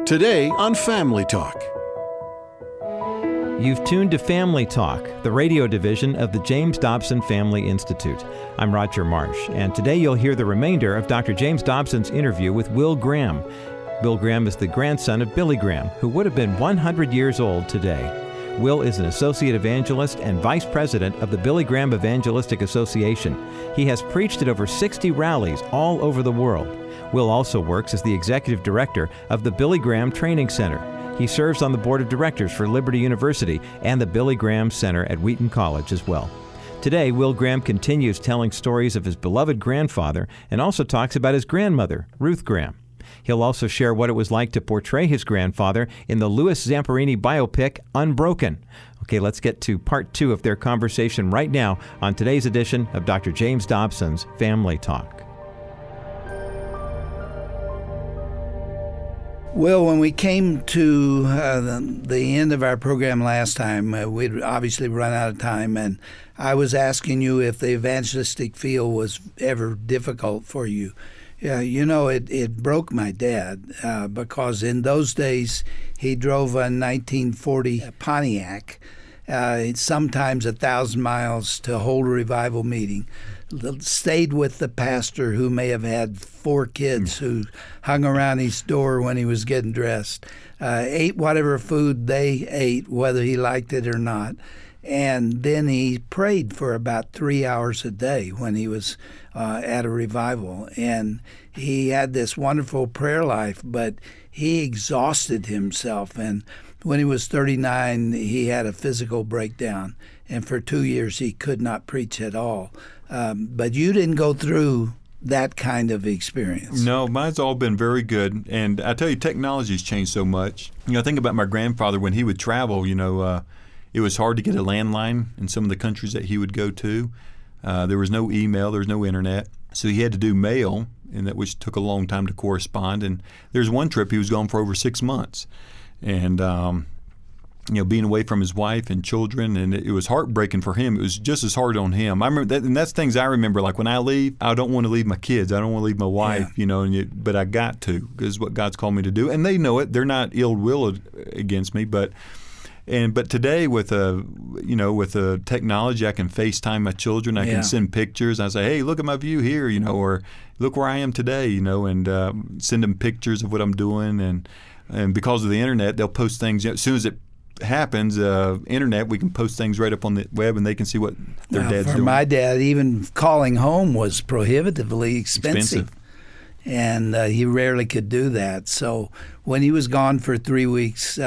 Today on Family Talk. You've tuned to Family Talk, the radio division of the James Dobson Family Institute. I'm Roger Marsh, and today you'll hear the remainder of Dr. James Dobson's interview with Will Graham. Will Graham is the grandson of Billy Graham, who would have been 100 years old today. Will is an associate evangelist and vice president of the Billy Graham Evangelistic Association. He has preached at over 60 rallies all over the world. Will also works as the executive director of the Billy Graham Training Center. He serves on the board of directors for Liberty University and the Billy Graham Center at Wheaton College as well. Today, Will Graham continues telling stories of his beloved grandfather and also talks about his grandmother, Ruth Graham. He'll also share what it was like to portray his grandfather in the Louie Zamperini biopic, Unbroken. Okay, let's get to part 2 of their conversation right now on today's edition of Dr. James Dobson's Family Talk. Well, when we came to the end of our program last time, we'd obviously run out of time, and I was asking you if the evangelistic field was ever difficult for you. It broke my dad because in those days he drove a 1940 Pontiac, sometimes 1,000 miles to hold a revival meeting. Stayed with the pastor who may have had 4 kids who hung around his door when he was getting dressed, ate whatever food they ate, whether he liked it or not. And then he prayed for about 3 hours a day when he was at a revival. And he had this wonderful prayer life, but he exhausted himself. And when he was 39, he had a physical breakdown. And for 2 years, he could not preach at all. But you didn't go through that kind of experience. No, mine's all been very good. And I tell you, technology's changed so much. I think about my grandfather when he would travel, it was hard to get a landline in some of the countries that he would go to. There was no email, there was no internet. So he had to do mail, which took a long time to correspond. And there's one trip he was gone for over 6 months. And being away from his wife and children, and it was heartbreaking for him. It was just as hard on him. I remember that, and that's things I remember. Like when I leave, I don't want to leave my kids. I don't want to leave my wife. But I got to, because it's what God's called me to do, and they know it. They're not ill-willed against me, but today with technology, I can FaceTime my children. I can send pictures. I say, hey, look at my view here, or look where I am today, and send them pictures of what I'm doing, and because of the internet, they'll post things as soon as it happens. Internet, we can post things right up on the web, and they can see what their dad's doing. For my dad, even calling home was prohibitively expensive. And he rarely could do that. So when he was gone for 3 weeks,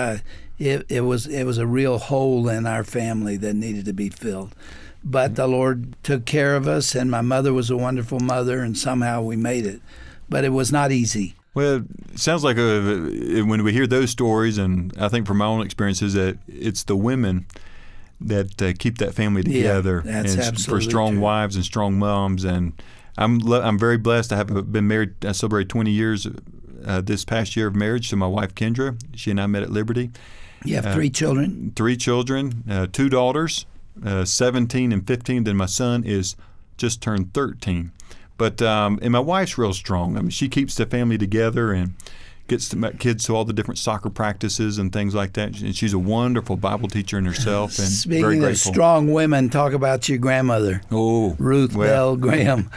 it was a real hole in our family that needed to be filled. But the Lord took care of us, and my mother was a wonderful mother, and somehow we made it. But it was not easy. Well, it sounds like when we hear those stories, and I think from my own experiences, that it's the women that keep that family together. Yeah, that's absolutely for strong true. Wives and strong moms. And I'm very blessed. I have been married. I celebrated 20 years this past year of marriage to my wife, Kendra. She and I met at Liberty. You have 3 children? 3 children, 2 daughters, 17 and 15. Then my son is just turned 13. But and my wife's real strong. I mean, she keeps the family together and gets my kids to all the different soccer practices and things like that. And she's a wonderful Bible teacher in herself, and Speaking very of grateful. strong women, talk about your grandmother, Ruth Bell Graham.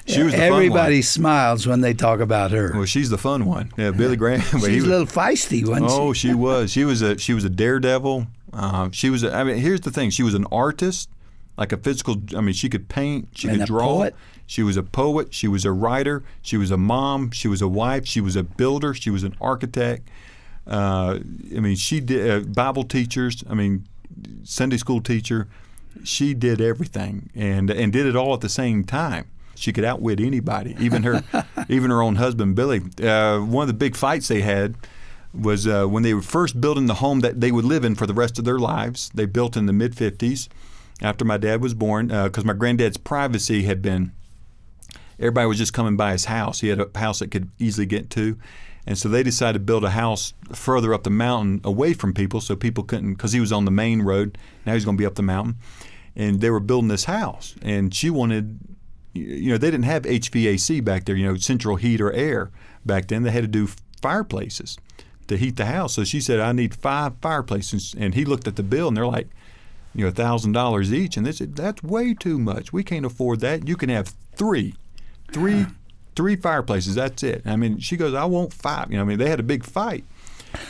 She was the Everybody fun one. Smiles when they talk about her. Well, she's the fun one. Yeah, Billy Graham. She's a little feisty, wasn't she? Oh, she was. She was a daredevil. Here's the thing. She was an artist, like a physical. She could paint. She could draw. Poet. She was a poet. She was a writer. She was a mom. She was a wife. She was a builder. She was an architect. She did Bible teachers. Sunday school teacher. She did everything and did it all at the same time. She could outwit anybody, even her own husband Billy. One of the big fights they had was when they were first building the home that they would live in for the rest of their lives. They built in the mid-50s after my dad was born, because my granddad's privacy had been. Everybody was just coming by his house. He had a house that could easily get to. And so they decided to build a house further up the mountain away from people so people couldn't, because he was on the main road. Now he's going to be up the mountain. And they were building this house. And she wanted, they didn't have HVAC back there, central heat or air back then. They had to do fireplaces. to heat the house. So she said, I need 5 fireplaces. And he looked at the bill, and they're like, $1,000 each. And they said, that's way too much. We can't afford that. You can have three fireplaces. That's it. I mean, she goes, I want 5. They had a big fight.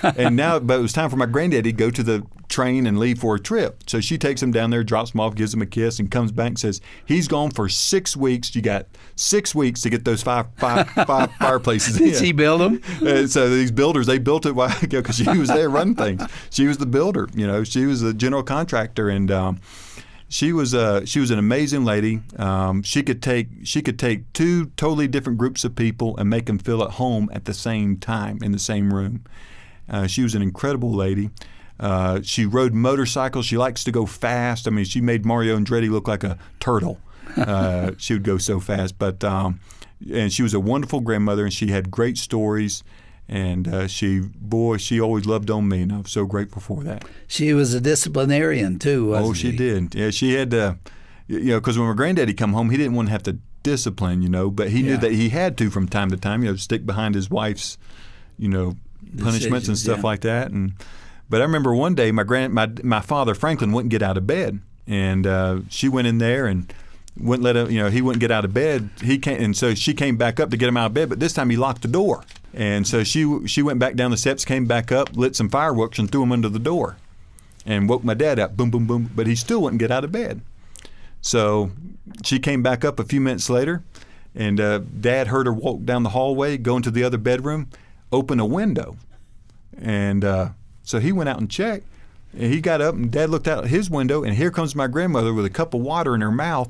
And now, but it was time for my granddaddy to go to the train and leave for a trip. So she takes him down there, drops him off, gives him a kiss, and comes back and says, he's gone for 6 weeks. You got 6 weeks to get those five fireplaces in. Did she build them? And so these builders, they built it because she was there running things. She was the builder. She was the general contractor, and she was an amazing lady. She could take 2 totally different groups of people and make them feel at home at the same time in the same room. She was an incredible lady. She rode motorcycles. She likes to go fast. I mean, she made Mario Andretti look like a turtle. She would go so fast. But and she was a wonderful grandmother, and she had great stories. And she always loved on me, and I'm so grateful for that. She was a disciplinarian too, wasn't she? Oh, she did. Yeah, she had to, because when my granddaddy come home, he didn't want to have to discipline, but he knew that he had to from time to time, stick behind his wife's, punishments and stuff like that. But I remember one day my father Franklin wouldn't get out of bed, and she went in there and wouldn't let him. He wouldn't get out of bed. He came, and so she came back up to get him out of bed. But this time he locked the door, and so she went back down the steps, came back up, lit some fireworks, and threw them under the door, and woke my dad up. Boom, boom, boom. But he still wouldn't get out of bed. So she came back up a few minutes later, and Dad heard her walk down the hallway, go into the other bedroom, open a window. And so he went out and checked. And he got up, and Dad looked out his window, and here comes my grandmother with a cup of water in her mouth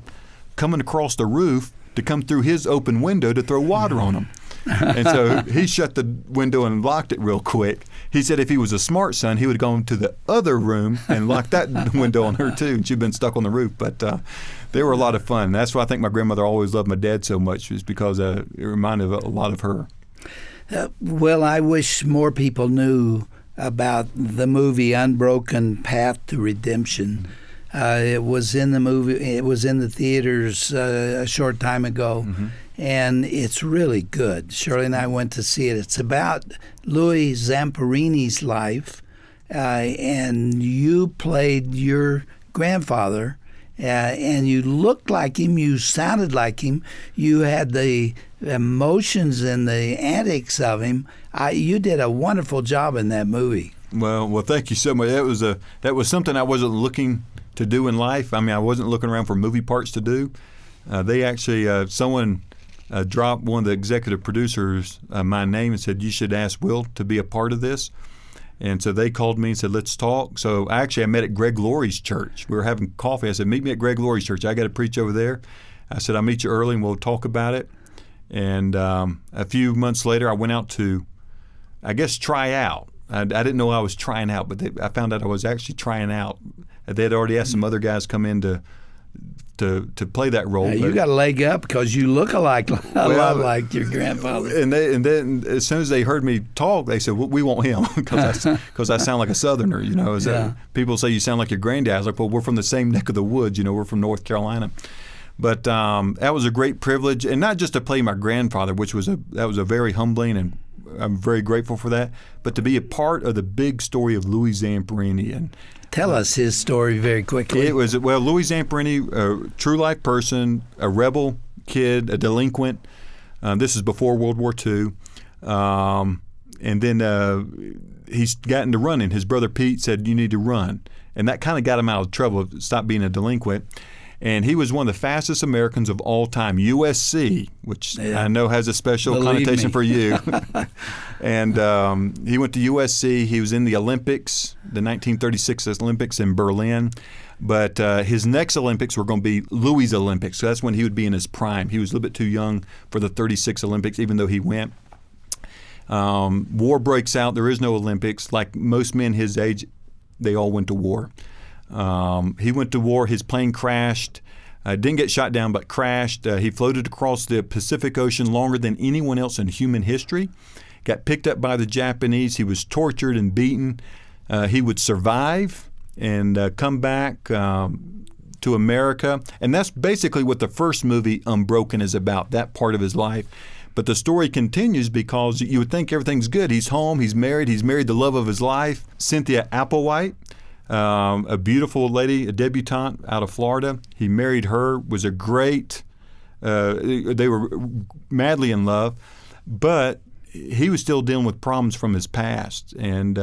coming across the roof to come through his open window to throw water on him. And so he shut the window and locked it real quick. He said if he was a smart son, he would have gone to the other room and locked that window on her too, and she'd been stuck on the roof. But they were a lot of fun. That's why I think my grandmother always loved my dad so much, was because it reminded a lot of her. Well, I wish more people knew about the movie Unbroken: Path to Redemption. It was in the movie. It was in the theaters a short time ago, and it's really good. Shirley and I went to see it. It's about Louie Zamperini's life, and you played your grandfather, and you looked like him. You sounded like him. You had the emotions and the antics of him. You did a wonderful job in that movie. Well, thank you so much. That was something I wasn't looking to do in life. I mean, I wasn't looking around for movie parts to do. They actually, someone dropped, one of the executive producers, my name and said, you should ask Will to be a part of this. And so they called me and said, let's talk. So I met at Greg Laurie's church. We were having coffee. I said, meet me at Greg Laurie's church. I got to preach over there. I said, I'll meet you early and we'll talk about it. And a few months later, I went out to, try out. I didn't know I was trying out, but I found out I was actually trying out. They had already asked some other guys come in to play that role. You got a leg up because you look a lot like your grandfather. And then as soon as they heard me talk, they said, well, we want him because I sound like a Southerner. People say you sound like your granddad. I was like, well, we're from the same neck of the woods. We're from North Carolina. But that was a great privilege, and not just to play my grandfather, which was that was a very humbling, and I'm very grateful for that, but to be a part of the big story of Louie Zamperini. And tell us his story very quickly. It was, Louie Zamperini, a true life person, a rebel kid, a delinquent. This is before World War II. And then he's gotten to running. His brother Pete said, you need to run. And that kind of got him out of trouble, stop being a delinquent. And he was one of the fastest Americans of all time, USC, which I know has a special connotation for you. And he went to USC. He was in the Olympics, the 1936 Olympics in Berlin. But his next Olympics were going to be Louie's Olympics. So that's when he would be in his prime. He was a little bit too young for the 36 Olympics, even though he went. War breaks out. There is no Olympics. Like most men his age, they all went to war. He went to war. His plane crashed. Didn't get shot down, but crashed. He floated across the Pacific Ocean longer than anyone else in human history. Got picked up by the Japanese. He was tortured and beaten. He would survive and come back to America. And that's basically what the first movie, Unbroken, is about, that part of his life. But the story continues because you would think everything's good. He's home, he's married the love of his life, Cynthia Applewhite, a beautiful lady, a debutante out of Florida. He married her, was a great, they were madly in love, but he was still dealing with problems from his past and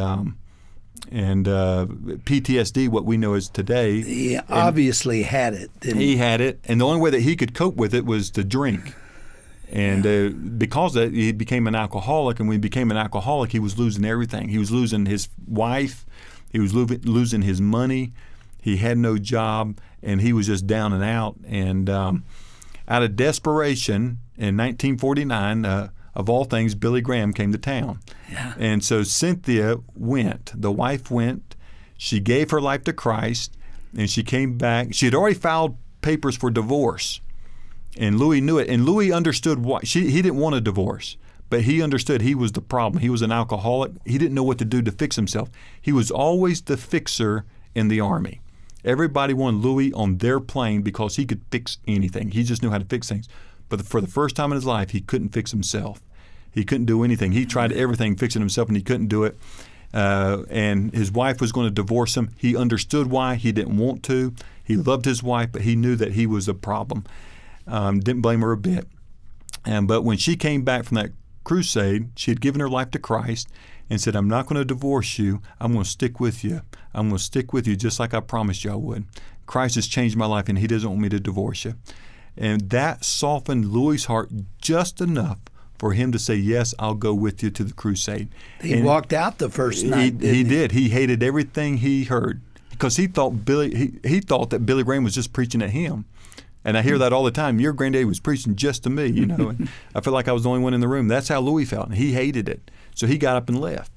PTSD, what we know as today. He obviously had it, didn't he? He had it, and the only way that he could cope with it was to drink. And because of that, he became an alcoholic, and when he became an alcoholic, he was losing everything. He was losing his wife, he was losing his money, he had no job, and he was just down and out. And out of desperation, in 1949, of all things, Billy Graham came to town. Yeah. And so Cynthia went. The wife went. She gave her life to Christ, and she came back. She had already filed papers for divorce, and Louie knew it. And Louie understood why. He didn't want a divorce, but he understood he was the problem. He was an alcoholic. He didn't know what to do to fix himself. He was always the fixer in the Army. Everybody wanted Louie on their plane because he could fix anything. He just knew how to fix things. But for the first time in his life, he couldn't fix himself. He couldn't do anything. He tried everything fixing himself, and he couldn't do it. And his wife was going to divorce him. He understood why. He didn't want to. He loved his wife, but he knew that he was a problem. Didn't blame her a bit. But when she came back from that crusade, she had given her life to Christ and said, I'm not going to divorce you. I'm going to stick with you. I'm going to stick with you just like I promised you I would. Christ has changed my life, and he doesn't want me to divorce you. And that softened Louie's heart just enough for him to say, yes, I'll go with you to the crusade. He walked out the first night, He did. He hated everything he heard because he thought he thought that Billy Graham was just preaching at him. And I hear that all the time. Your granddaddy was preaching just to me, you know. And I felt like I was the only one in the room. That's how Louie felt, and he hated it. So he got up and left.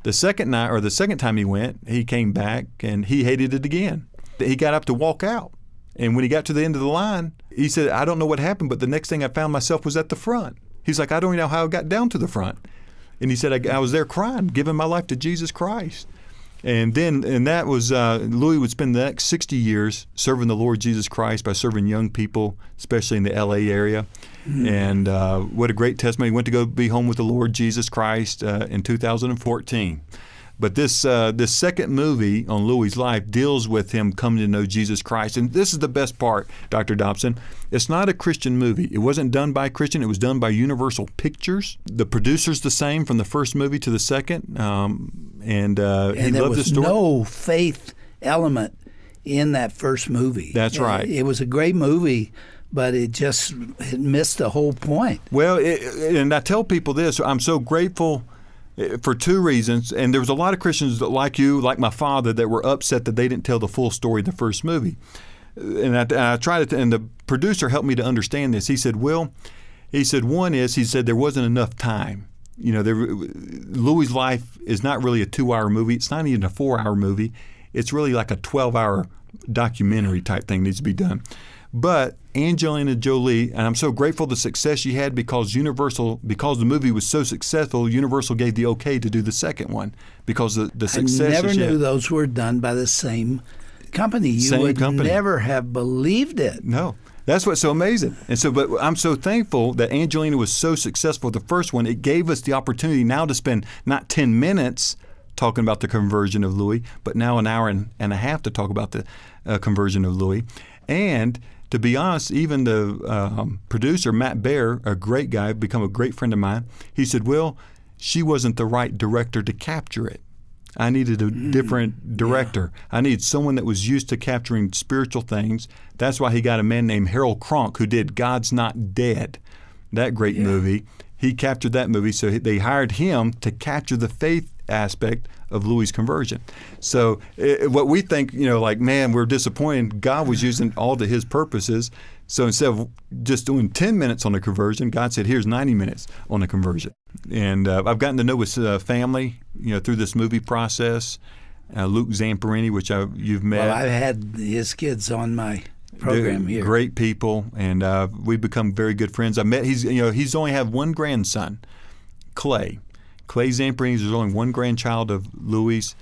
The second night, or the second time he went, he came back, and he hated it again. He got up to walk out. And when he got to the end of the line, he said, I don't know what happened, but the next thing I found myself was at the front. He's like, I don't even know how I got down to the front. And he said, I was there crying, giving my life to Jesus Christ. And that was, Louie would spend the next 60 years serving the Lord Jesus Christ by serving young people, especially in the L.A. area. And what a great testimony. He went to go be home with the Lord Jesus Christ in 2014. But this second movie on Louie's life deals with him coming to know Jesus Christ. And this is the best part, Dr. Dobson. It's not a Christian movie. It wasn't done by a Christian. It was done by Universal Pictures. The producer's the same from the first movie to the second. And he loved the story. There was no faith element in that first movie. That's right. It was a great movie, but it missed the whole point. Well, and I tell people this, I'm so grateful for two reasons, and there was a lot of Christians that, like you, like my father, that were upset that they didn't tell the full story in the first movie. And I tried to, and the producer helped me to understand this. He said, one is, he said there wasn't enough time. You know, Louie's life is not really a 2-hour movie. It's not even a 4-hour movie. It's really like a 12-hour documentary type thing needs to be done. But Angelina Jolie, and I'm so grateful the success she had because the movie was so successful, Universal gave the okay to do the second one because the success. I never knew those were done by the same company. You would never have believed it. No. That's what's so amazing. And so, but I'm so thankful that Angelina was so successful with the first one. It gave us the opportunity now to spend not 10 minutes talking about the conversion of Louie, but now an hour and a half to talk about the conversion of Louie. And to be honest, even the producer, Matt Baer, a great guy, become a great friend of mine, he said, Will, she wasn't the right director to capture it. I needed a different director. Yeah. I needed someone that was used to capturing spiritual things. That's why he got a man named Harold Kronk who did God's Not Dead, that great movie. He captured that movie, so they hired him to capture the faith aspect of Louie's conversion. So what we think, like, man, we're disappointed. God was using all to his purposes. So instead of just doing 10 minutes on the conversion, God said, here's 90 minutes on the conversion. And I've gotten to know his family, through this movie process. Luke Zamperini, which you've met. Well, I've had his kids on my program here. Great people, and we've become very good friends. I met he's only have one grandson, Clay. Clay Zamperini. There's only one grandchild of Louie's,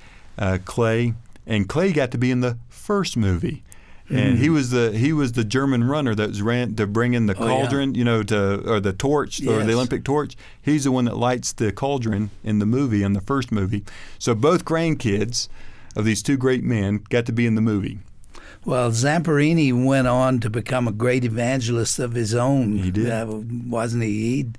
Clay, and Clay got to be in the first movie. And he was the German runner that ran to bring in the cauldron, or the torch, or the Olympic torch. He's the one that lights the cauldron in the movie, in the first movie. So both grandkids of these two great men got to be in the movie. Well, Zamperini went on to become a great evangelist of his own. He did. Wasn't he?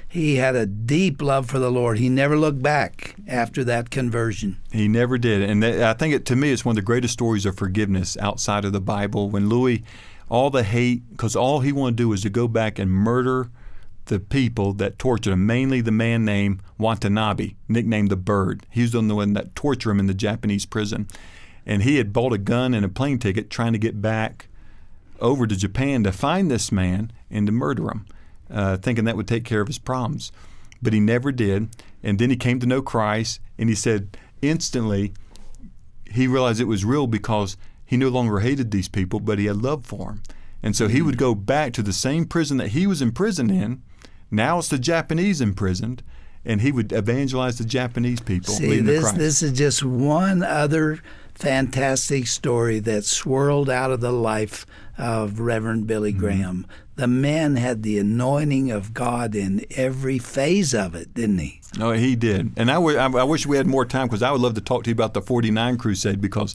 He had a deep love for the Lord. He never looked back after that conversion. He never did. And I think, to me, it's one of the greatest stories of forgiveness outside of the Bible. When Louie, all the hate, because all he wanted to do was to go back and murder the people that tortured him, mainly the man named Watanabe, nicknamed the Bird. He was the one that tortured him in the Japanese prison. And he had bought a gun and a plane ticket trying to get back over to Japan to find this man and to murder him, thinking that would take care of his problems. But he never did. And then he came to know Christ, and he said instantly he realized it was real because he no longer hated these people, but he had love for them. And so he would go back to the same prison that he was imprisoned in. Now it's the Japanese imprisoned, and he would evangelize the Japanese people. See, this is just one other fantastic story that swirled out of the life of Reverend Billy Graham. The man had the anointing of God in every phase of it, didn't he? No, he did. And I wish we had more time, because I would love to talk to you about the 49 Crusade, because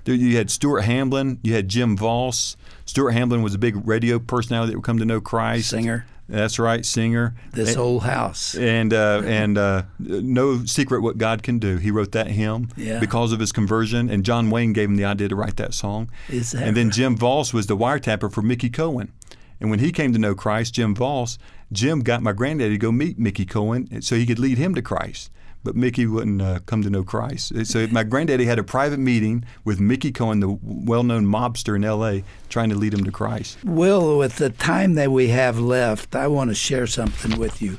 you had Stuart Hamblin, you had Jim Voss. Stuart Hamblin was a big radio personality that would come to know Christ. Singer. That's right, singer. This Old House. And No Secret What God Can Do. He wrote that hymn because of his conversion, and John Wayne gave him the idea to write that song. And then Jim Voss was the wiretapper for Mickey Cohen. And when he came to know Christ, Jim got my granddaddy to go meet Mickey Cohen so he could lead him to Christ. But Mickey wouldn't come to know Christ. So my granddaddy had a private meeting with Mickey Cohen, the well-known mobster in L.A., trying to lead him to Christ. Will, with the time that we have left, I want to share something with you.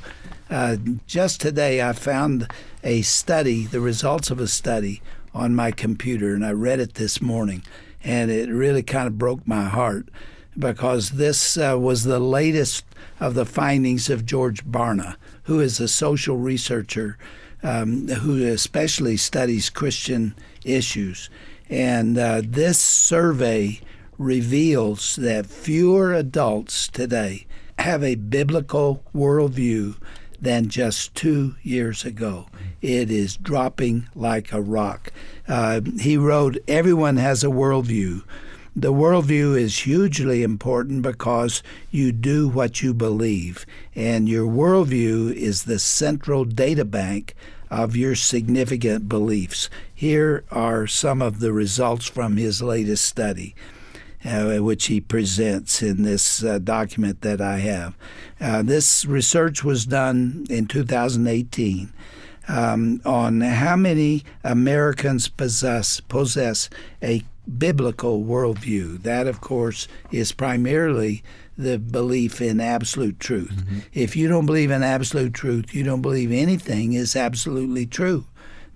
Just today I found a study, the results of a study, on my computer, and I read it this morning, and it really kind of broke my heart, because this was the latest of the findings of George Barna, who is a social researcher who especially studies Christian issues. And this survey reveals that fewer adults today have a biblical worldview than just 2 years ago. It is dropping like a rock. He wrote, "Everyone has a worldview. The worldview is hugely important because you do what you believe, and your worldview is the central data bank of your significant beliefs." Here are some of the results from his latest study, which he presents in this document that I have. This research was done in 2018 on how many Americans possess a biblical worldview. That, of course, is primarily the belief in absolute truth. Mm-hmm. If you don't believe in absolute truth, you don't believe anything is absolutely true.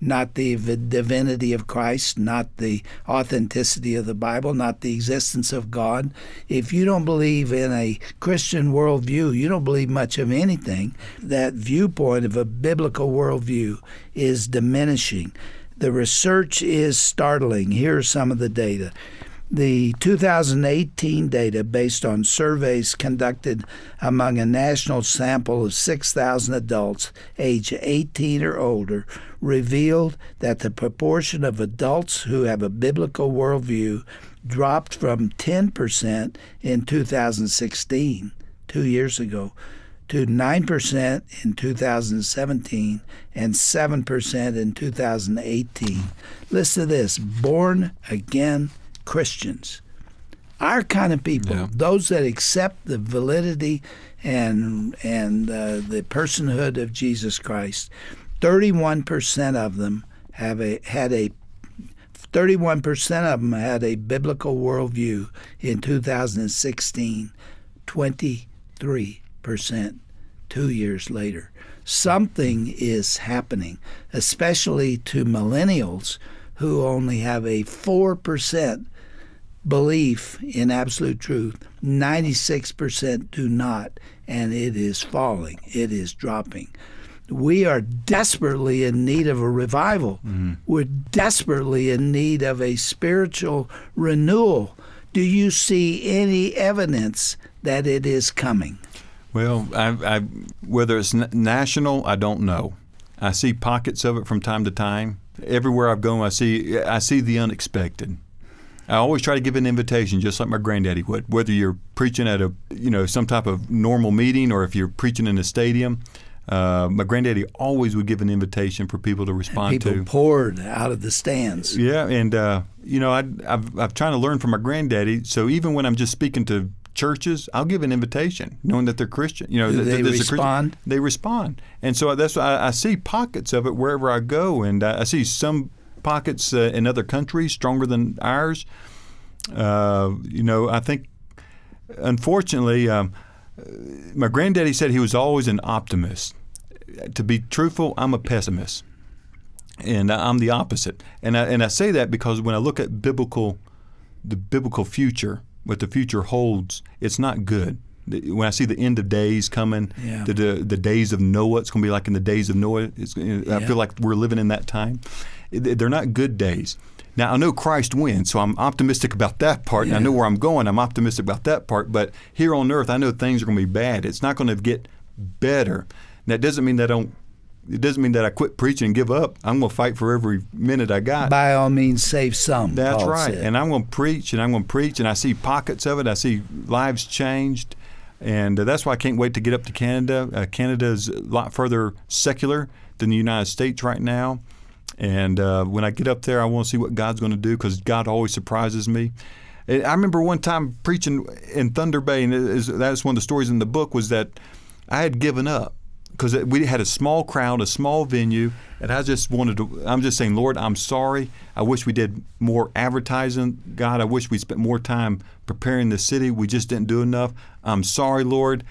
Not the divinity of Christ, not the authenticity of the Bible, not the existence of God. If you don't believe in a Christian worldview, you don't believe much of anything. That viewpoint of a biblical worldview is diminishing. The research is startling. Here are some of the data. The 2018 data, based on surveys conducted among a national sample of 6,000 adults aged 18 or older, revealed that the proportion of adults who have a biblical worldview dropped from 10% in 2016, 2 years ago, to 9% in 2017 and 7% in 2018. Listen to this: born-again Christians. Our kind of people, those that accept the validity and the personhood of Jesus Christ, 31% of them had a 31% of them had a biblical worldview in 2016. 23% 2 years later. Something is happening, especially to millennials who only have a 4% belief in absolute truth. 96% do not, and it is falling. It is dropping. We are desperately in need of a revival. Mm-hmm. We're desperately in need of a spiritual renewal Do you see any evidence that it is coming? Well, whether it's national, I don't know. I see pockets of it from time to time. Everywhere I've gone, I see the unexpected. I always try to give an invitation, just like my granddaddy would. Whether you're preaching at some type of normal meeting, or if you're preaching in a stadium, my granddaddy always would give an invitation for people to respond to. People poured out of the stands. Yeah, and I've trying to learn from my granddaddy. So even when I'm just speaking to churches, I'll give an invitation, knowing that they're Christian. Do they respond? They respond, and so that's why I see pockets of it wherever I go, and I see some pockets in other countries stronger than ours. I think, unfortunately, my granddaddy said he was always an optimist. To be truthful, I'm a pessimist, and I'm the opposite. And I say that because when I look at the biblical future, what the future holds, it's not good. When I see the end of days coming, the days of Noah, it's going to be like in the days of Noah. I feel like we're living in that time. They're not good days. Now, I know Christ wins, so I'm optimistic about that part. And I know where I'm going. I'm optimistic about that part. But here on earth, I know things are going to be bad. It's not going to get better. That doesn't mean that it doesn't mean that I quit preaching and give up. I'm going to fight for every minute I got. By all means, save some. That's Paul right. said. And I'm going to preach, and I'm going to preach, and I see pockets of it. I see lives changed. And that's why I can't wait to get up to Canada. Canada is a lot further secular than the United States right now. And when I get up there, I want to see what God's going to do, because God always surprises me. I remember one time preaching in Thunder Bay, and that's one of the stories in the book, was that I had given up because we had a small crowd, a small venue, and I'm just saying, Lord, I'm sorry. I wish we did more advertising. God, I wish we spent more time preparing the city. We just didn't do enough. I'm sorry, Lord.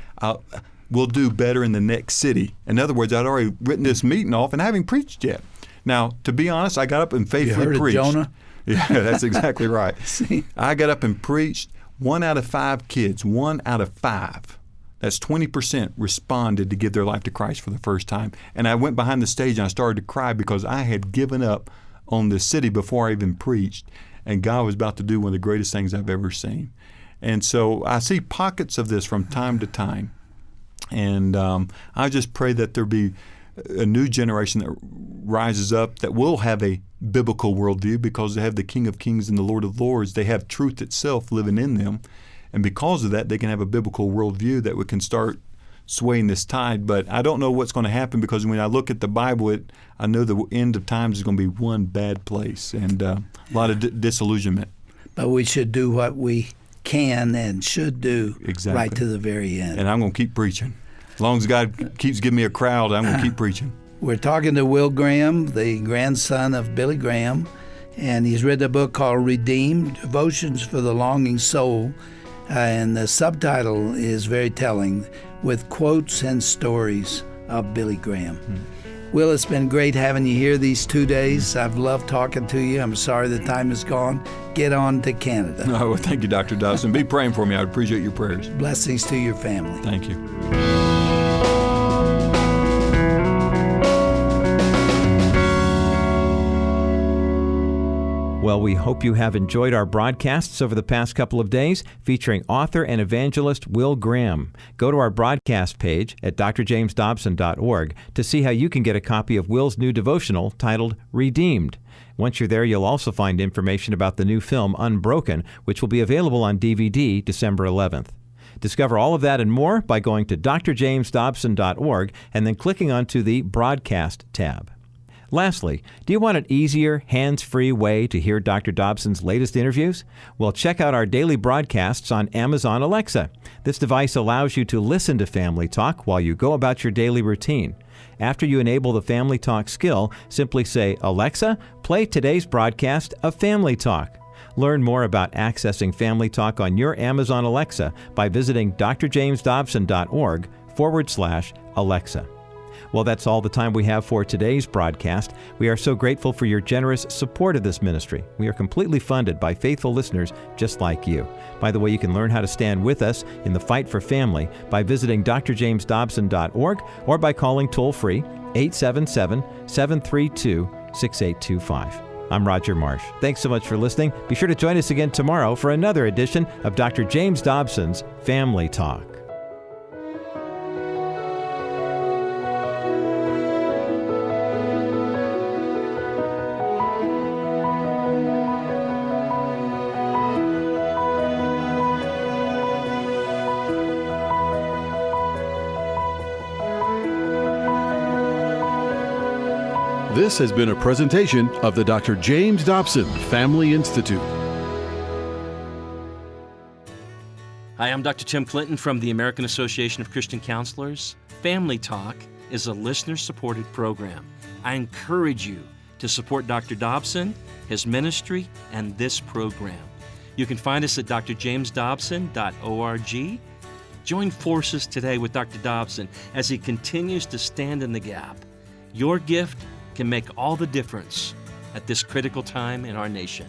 We'll do better in the next city. In other words, I'd already written this meeting off and I haven't preached yet. Now, to be honest, I got up and faithfully preached. You heard of Jonah? Yeah, that's exactly right. I got up and preached. 1 out of 5 kids, 1 out of 5, that's 20%, responded to give their life to Christ for the first time. And I went behind the stage and I started to cry because I had given up on the city before I even preached. And God was about to do one of the greatest things I've ever seen. And so I see pockets of this from time to time. And I just pray that there be a new generation that rises up that will have a biblical worldview, because they have the King of Kings and the Lord of Lords. They have truth itself living in them. And because of that, they can have a biblical worldview that we can start swaying this tide. But I don't know what's going to happen, because when I look at the Bible, I know the end of times is going to be one bad place and a lot of disillusionment. But we should do what we can and should do right to the very end. And I'm going to keep preaching. As long as God keeps giving me a crowd, I'm going to keep preaching. We're talking to Will Graham, the grandson of Billy Graham, and he's written a book called Redeemed, Devotions for the Longing Soul, and the subtitle is very telling, with quotes and stories of Billy Graham. Will, it's been great having you here these 2 days. I've loved talking to you. I'm sorry the time is gone. Get on to Canada. Oh, well, thank you, Dr. Dobson. Be praying for me. I appreciate your prayers. Blessings to your family. Thank you. Well, we hope you have enjoyed our broadcasts over the past couple of days featuring author and evangelist Will Graham. Go to our broadcast page at drjamesdobson.org to see how you can get a copy of Will's new devotional titled Redeemed. Once you're there, you'll also find information about the new film Unbroken, which will be available on DVD December 11th. Discover all of that and more by going to drjamesdobson.org and then clicking onto the Broadcast tab. Lastly, do you want an easier, hands-free way to hear Dr. Dobson's latest interviews? Well, check out our daily broadcasts on Amazon Alexa. This device allows you to listen to Family Talk while you go about your daily routine. After you enable the Family Talk skill, simply say, "Alexa, play today's broadcast of Family Talk." Learn more about accessing Family Talk on your Amazon Alexa by visiting drjamesdobson.org/Alexa. Well, that's all the time we have for today's broadcast. We are so grateful for your generous support of this ministry. We are completely funded by faithful listeners just like you. By the way, you can learn how to stand with us in the fight for family by visiting drjamesdobson.org or by calling toll-free 877-732-6825. I'm Roger Marsh. Thanks so much for listening. Be sure to join us again tomorrow for another edition of Dr. James Dobson's Family Talk. This has been a presentation of the Dr. James Dobson Family Institute. Hi, I'm Dr. Tim Clinton from the American Association of Christian Counselors. Family Talk is a listener-supported program. I encourage you to support Dr. Dobson, his ministry, and this program. You can find us at drjamesdobson.org. Join forces today with Dr. Dobson as he continues to stand in the gap. Your gift can make all the difference at this critical time in our nation.